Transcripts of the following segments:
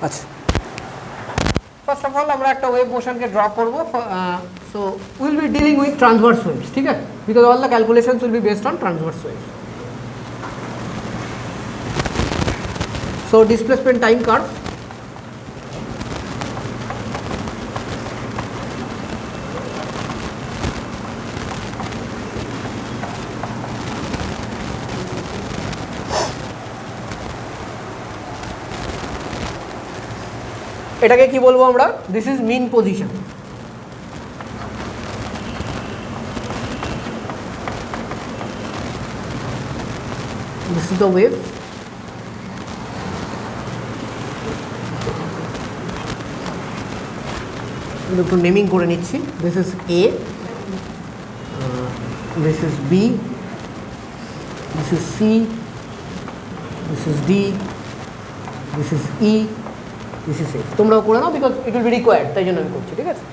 আচ্ছা, first of all আমরা একটা ওয়েভ মোশনকে ড্র করব। So will be dealing with transverse waves, ঠিক আছে, because all the calculations will be based on transverse waves. So displacement time curve, এটাকে কি বলবো আমরা? This is mean position. This is the wave. একটু naming করে নিচ্ছি। This is A, this is B, this is C, this is D, this is E, this is A. তোমরাও করে নাও because it will be required, তাই জন্য আমি করছি, ঠিক আছে।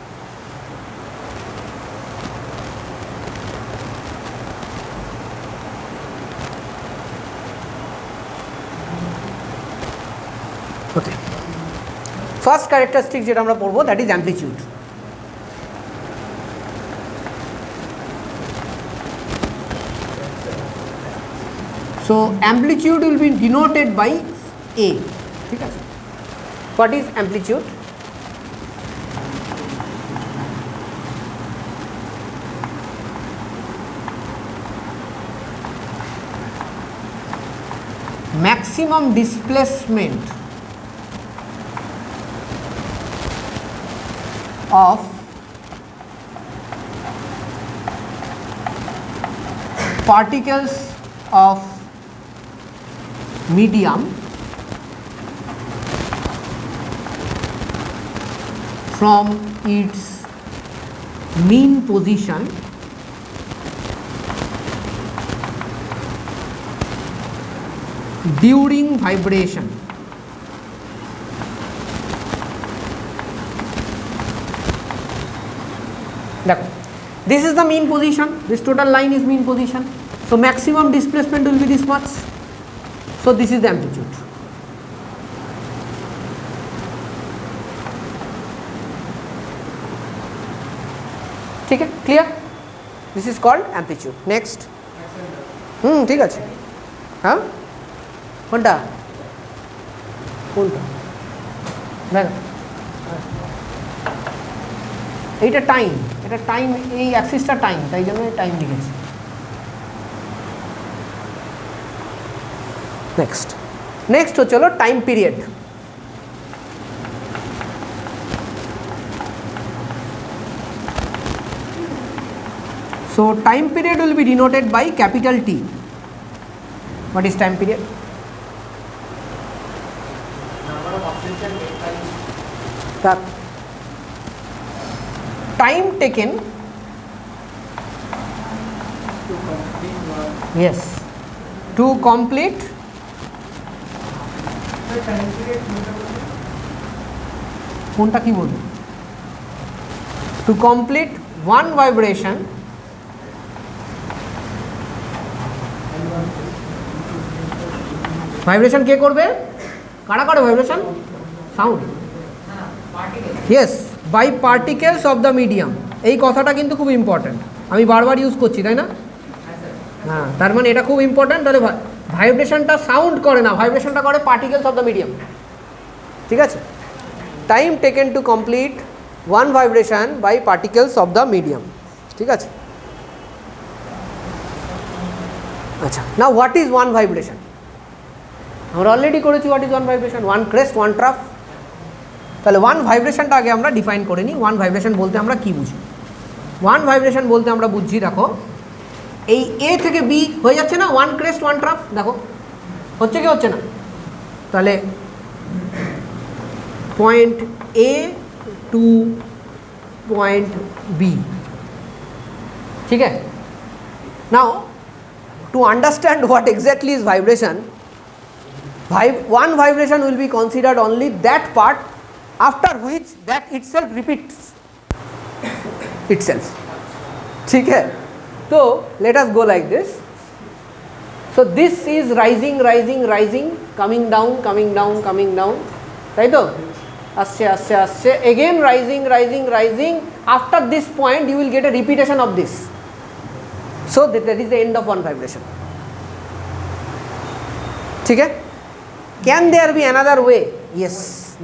ওকে, ফার্স্ট ক্যারেক্টারিস্টিক যেটা আমরা পড়বো that is amplitude. So amplitude will be denoted by A, ঠিক আছে। What is amplitude? maximum displacement of particles of medium from its mean position during vibration. This is the mean position, this total line is mean position, so maximum displacement will be this much, so this is the amplitude. ठीक है, clear? This is called amplitude. Next, ठीक আছে, हाँ কোনটা কোনটা দেখো, এইটা time, এটা টাইম, এই অ্যাক্সিসটা টাইম, তাই জন্য টাইম লিখেছি। নেক্সট হচ্ছে হলো time period. So time period will be denoted by capital T. What is time period? Time taken, yes, to complete কোনটা কি বলবো, to complete one vibration vibration কে করবে? কারা করে vibration? Sound, yes, by particles of the medium. এই কথাটা কিন্তু খুব ইম্পর্ট্যান্ট, আমি বারবার ইউজ করছি, তাই না? হ্যাঁ, তার মানে এটা খুব ইম্পর্ট্যান্ট। তাহলে ভাইব্রেশনটা সাউন্ড করে না, ভাইব্রেশনটা করে পার্টিকেলস অফ দ্য মিডিয়াম, ঠিক আছে। Time taken to complete one vibration by particles of the medium, ঠিক আছে। আচ্ছা, now what is one vibration? আমরা অলরেডি করেছি what is one vibration, one crest one trough. তাহলে ওয়ান ভাইব্রেশনটা আগে আমরা ডিফাইন করে নিই। ওয়ান ভাইব্রেশন বলতে আমরা কি বুঝি? ওয়ান ভাইব্রেশন বলতে আমরা বুঝছি, দেখো এই এ থেকে বি হয়ে যাচ্ছে না, ওয়ান ক্রেস্ট ওয়ান ট্রাফ, দেখো হচ্ছে কি হচ্ছে না? তাহলে পয়েন্ট এ টু পয়েন্ট বি, ঠিক আছে। নাও to understand what exactly is vibration, one vibration will be considered only that part after which that itself repeats itself, ठीक है। So let us go like this. So this is rising, rising, rising, coming down, coming down, coming down, তাই তো? আসছে আসছে আসছে, again rising rising rising, after this point you will get a repetition of this, so that is the end of one vibration. ठीक है? Can there be another way? Yes,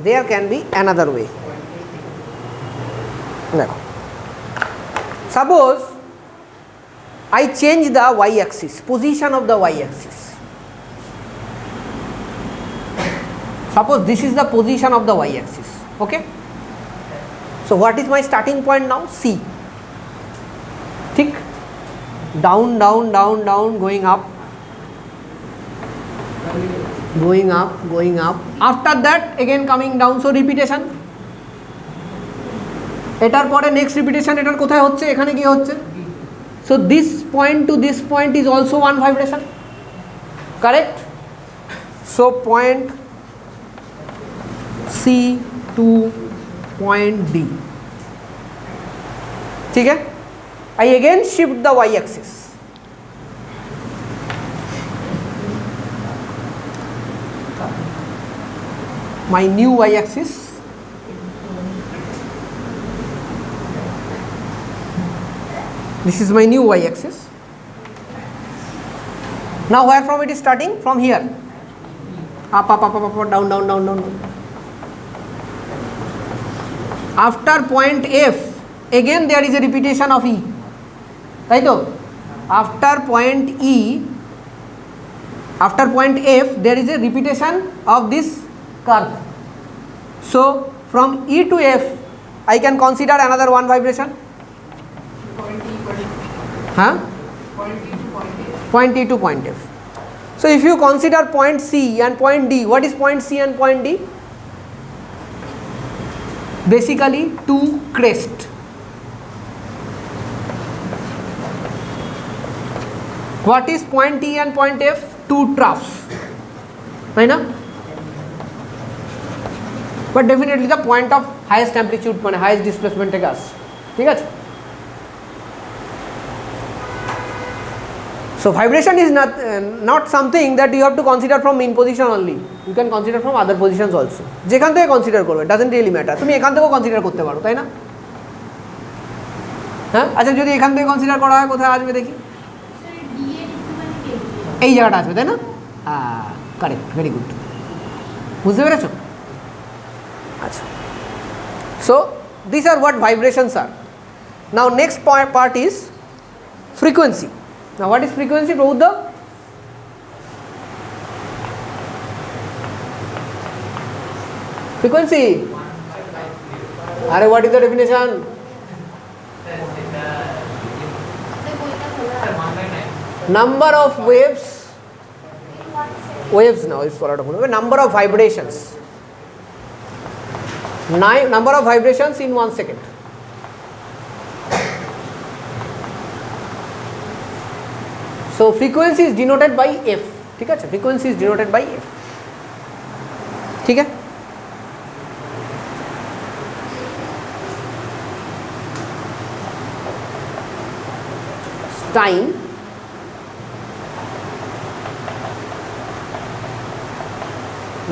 there can be another way. देखो, suppose I change the y-axis, position of the y-axis. Suppose this is the position of the y-axis. Okay? So what is my starting point now? C. ठीक? Down, down, down, down, going up. Going up, going up. After that again coming down, so repetition. এটার পরে next repetition এটার কোথায় হচ্ছে? এখানে গিয়ে হচ্ছে। So this point to this point is also one vibration, correct? So point C to point D, ठीक है? I again shift the y axis. My new y axis, this is my new y axis. Now where from it is starting? From here, up up up up up, down down down down. After point F again there is a repetition of E, তাই তো? After point E, after point F there is a repetition of this curve. So from E to F I can consider another one vibration. Huh? Point E to point F. So if you consider point C and point D, what is point C and point D? Basically two crest. What is point E and point F? Two troughs, right na? But definitely the point of highest amplitude মানে highest displacement থেকে আসছে, ঠিক আছে? So vibration is not something that you have to consider from mean position only. You can consider from other positions also. যেখান থেকে consider করবে, doesn't really matter. তুমি এখান থেকেও কনসিডার করতে পারো, তাই না? হ্যাঁ, আচ্ছা যদি এখান থেকে কনসিডার করা হয় কোথায় আসবে দেখি? এই জায়গাটা আসবে, তাই না? হ্যাঁ, কারেক্ট, ভেরি গুড, বুঝতে পেরেছো? আচ্ছা, so these are what vibrations are. Now next part is frequency. Now what is frequency, Prabhupada? Frequency, are what is the definition? Number of waves now is followed up, number of vibrations, number of vibrations in 1 second. So frequency is denoted by F, ठीक है? Frequency is denoted by F, ठीक है? Time,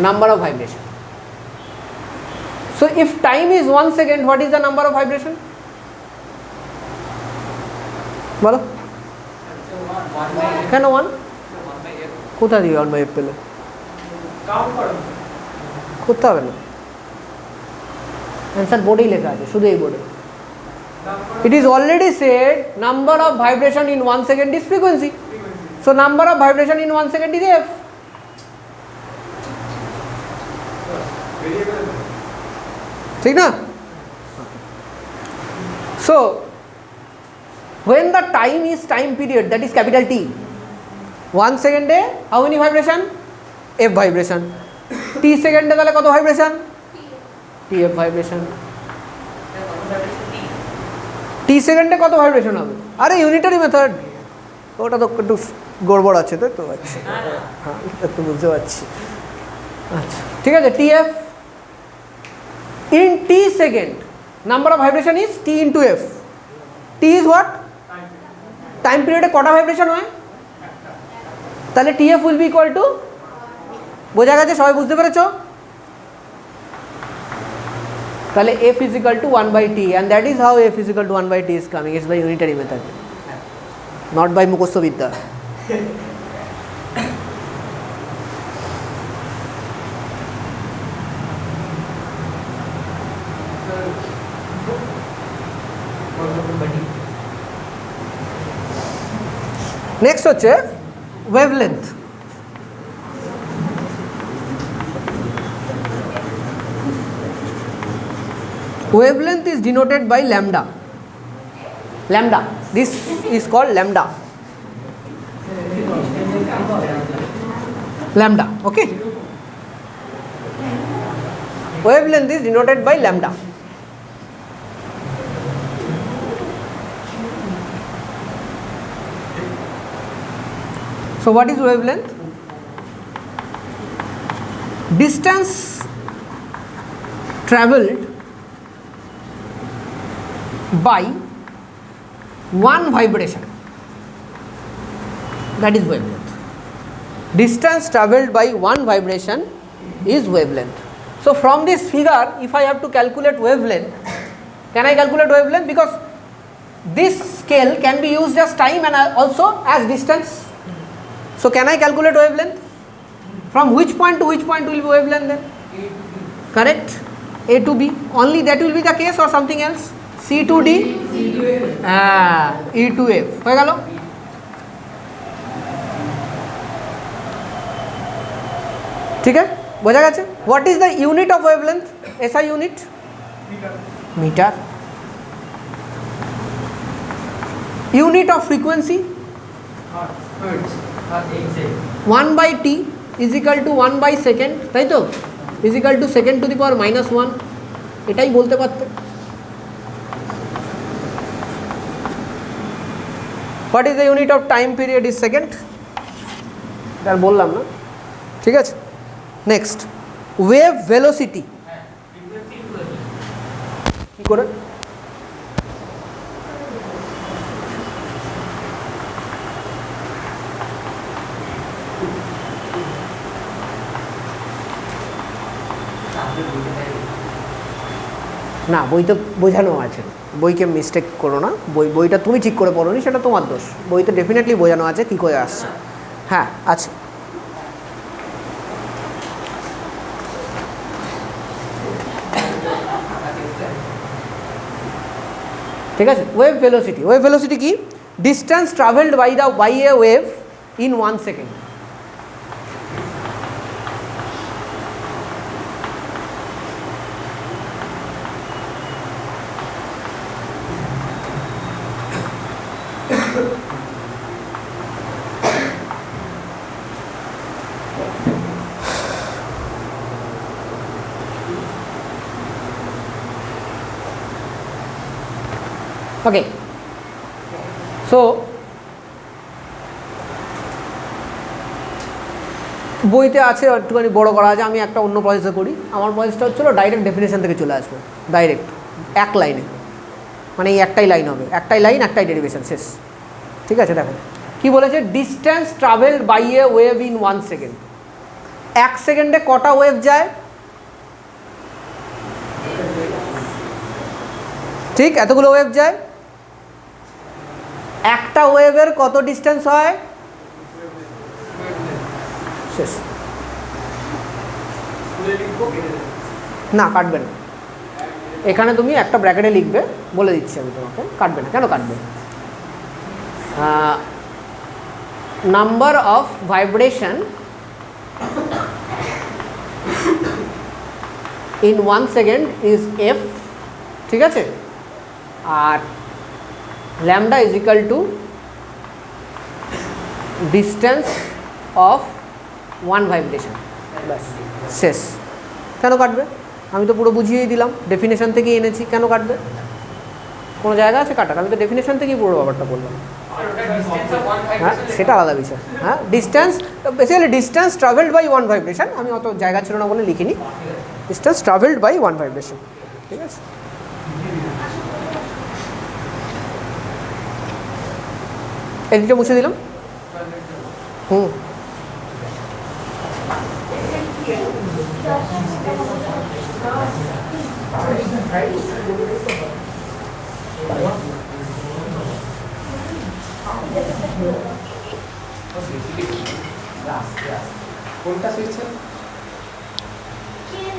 number of vibration. So if time is 1 second, what is the number of vibration? বলো কেন 1? কোথা দিয়ে 1/f পেলে? করতে হবে না, অ্যান্সার বোর্ডেই লেখা আছে, শুধু এই বোর্ডে। It is already said number of vibration in 1 second is frequency. So number of vibration in 1 second is F. ঠিক না? So when the time is time period, that is capital T, 1 second A how many vibration? F vibration. T second এ তাহলে কত vibration? TF vibration. T second এ কত vibration হবে? আরে unitary method, ওটা তো একটু গড়বড় আছে, তাই তো? আচ্ছা, হ্যাঁ একটু বুঝতে পারছি। আচ্ছা ঠিক আছে, TF in T second number of vibration is T into F. T is what? Time পিরিয়ডে কটা ভাইব্রেশন হয়? তাহলে TF will be equal to, বোঝা গেছে? সবাই বুঝতে পেরেছো? তাহলে f is equal to 1 by t, and that is how f is equal to 1 by t is coming. It's by unitary method, not by মুখস্থ বিদ্যা. নেক্সট হচ্ছে wavelength. Wavelength is denoted by lambda. Lambda. This is called lambda. Lambda. Okay. Wavelength is denoted by lambda. So what is wavelength? Distance travelled by one vibration, that is wavelength. Distance travelled by one vibration is wavelength. So from this figure, if I have to calculate wavelength, can I calculate wavelength? Because this scale can be used as time and also as distance. So can I calculate wavelength? From which point to which point will be wavelength then? Correct? A to B. Only that will be the case or something else? C to D, E to F. হয়ে গেল? ঠিক আছে, বোঝা গেছে? What is the unit of wavelength? SI unit? Meter. Unit of frequency? Hertz. 1 by T is equal to 1 by second, তাই তো? Is equal to second to the power minus 1. এটাই বলতে পারতে. What is the unit of time period is second? তার বললাম না, ঠিক আছে. নেক্সট, ওয়েভ ভেলোসিটি কি করে? না, বই তো বোঝানো আছে, বইকে মিস্টেক করো না. বইটা তুমি ঠিক করে পড়োনি, সেটা তোমার দোষ. বইতে ডেফিনেটলি বোঝানো আছে কী করে আসছে. হ্যাঁ, আছে. ঠিক আছে. Wave velocity. ওয়েভ ভেলোসিটি কি? Distance travelled by a wave in 1 second. Okay, so বইতে আছে, একটুখানি বড় করা আছে. আমি একটা অন্য প্রসেসে করি. আমার প্রসেসটা হচ্ছিল ডাইরেক্ট ডেফিনেশন থেকে চলে আসবে, ডাইরেক্ট এক লাইনে, মানে এই একটাই লাইন হবে, একটাই লাইন, একটাই ডেরিভেশন, শেষ. ঠিক আছে, দেখো কি বলেছে. Distance travelled by a wave in 1 second. 1 সেকেন্ডে কটা ওয়েভ যায়? ঠিক, এতগুলো ওয়েভ যায়. একটা ওয়েভের কত ডিস্টেন্স হয়? শেষ. না, কাটবে না. এখানে তুমি একটা ব্র্যাকেটে লিখবে, বলে দিচ্ছি আমি তোমাকে. কাটবে না. কেন কাটবে? Number of vibration in 1 second is F. ঠিক আছে, আর lambda is equal to distance of one vibration. বাস, শেষ. কেন কাটবে? আমি তো পুরো বুঝিয়েই দিলাম, ডেফিনেশন থেকেই এনেছি. কেন কাটবে? কোনো জায়গা আছে কাটার? আমি তো ডেফিনেশন থেকেই পুরো ব্যাপারটা বললাম. হ্যাঁ, সেটা আলাদা বিষয়. হ্যাঁ, distance, basically distance travelled by one vibration. আমি অত জায়গা ছিল না বলে লিখিনি. Distance travelled by one vibration. ঠিক আছে, এদিকটা মুছে দিলাম. হুম কোনটা সুইচ